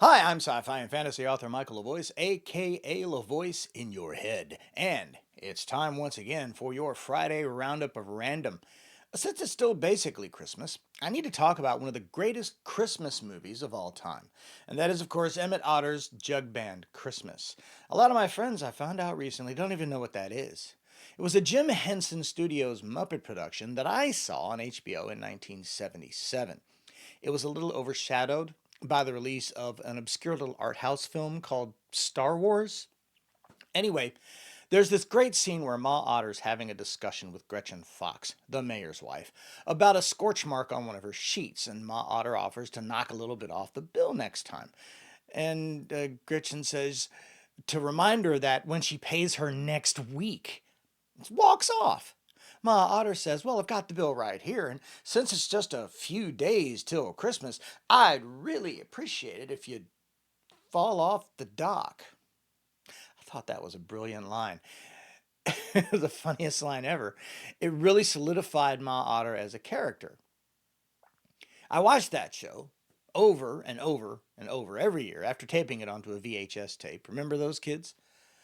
Hi, I'm sci-fi and fantasy author Michael LaVoice, aka LaVoice in your head. And it's time once again for your Friday roundup of random. Since it's still basically Christmas, I need to talk about one of the greatest Christmas movies of all time. And that is, of course, Emmett Otter's Jug Band Christmas. A lot of my friends, I found out recently, don't even know what that is. It was a Jim Henson Studios Muppet production that I saw on HBO in 1977. It was a little overshadowed by the release of an obscure little art house film called Star Wars. Anyway, there's this great scene where Ma Otter's having a discussion with Gretchen Fox, the mayor's wife, about a scorch mark on one of her sheets, and Ma Otter offers to knock a little bit off the bill next time. And Gretchen says to remind her that when she pays her next week, walks off. Ma Otter says, "Well, I've got the bill right here, and since it's just a few days till Christmas, I'd really appreciate it if you'd fall off the dock." I thought that was a brilliant line. It was the funniest line ever. It really solidified Ma Otter as a character. I watched that show over and over and over every year after taping it onto a VHS tape. Remember those kids?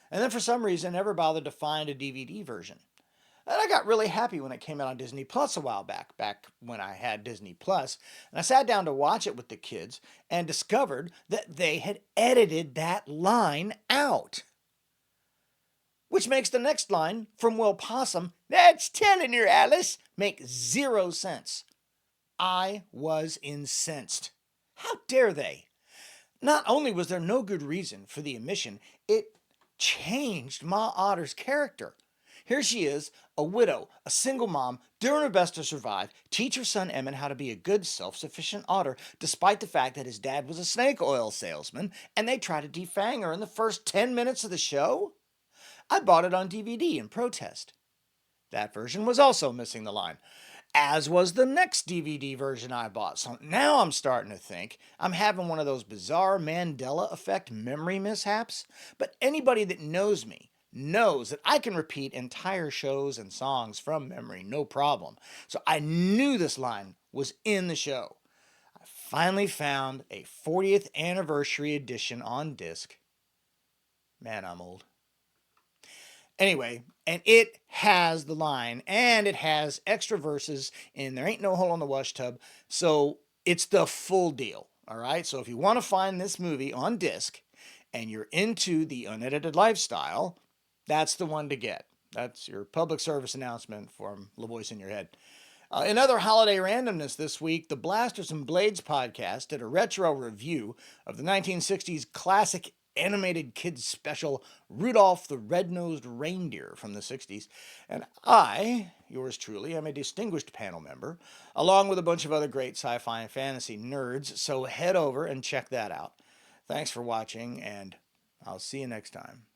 And then for some reason, never bothered to find a DVD version. And I got really happy when it came out on Disney Plus a while back when I had Disney Plus. And I sat down to watch it with the kids and discovered that they had edited that line out. Which makes the next line from Will Possum, "That's telling her, Alice," make 0 sense. I was incensed. How dare they? Not only was there no good reason for the omission, it changed Ma Otter's character. Here she is, a widow, a single mom, doing her best to survive, teach her son Emmett how to be a good, self-sufficient otter, despite the fact that his dad was a snake oil salesman, and they try to defang her in the first 10 minutes of the show? I bought it on DVD in protest. That version was also missing the line, as was the next DVD version I bought. So now I'm starting to think I'm having one of those bizarre Mandela effect memory mishaps. But anybody that knows me knows that I can repeat entire shows and songs from memory, no problem. So I knew this line was in the show. I finally found a 40th anniversary edition on disc. Man, I'm old. Anyway, and it has the line and it has extra verses and there ain't no hole in the wash tub. So it's the full deal. All right. So if you want to find this movie on disc and you're into the unedited lifestyle, that's the one to get. That's your public service announcement from LaVoice in your head. In other holiday randomness this week, the Blasters and Blades podcast did a retro review of the 1960s classic animated kids special Rudolph the Red-Nosed Reindeer from the 60s. And I, yours truly, am a distinguished panel member, along with a bunch of other great sci-fi and fantasy nerds, so head over and check that out. Thanks for watching, and I'll see you next time.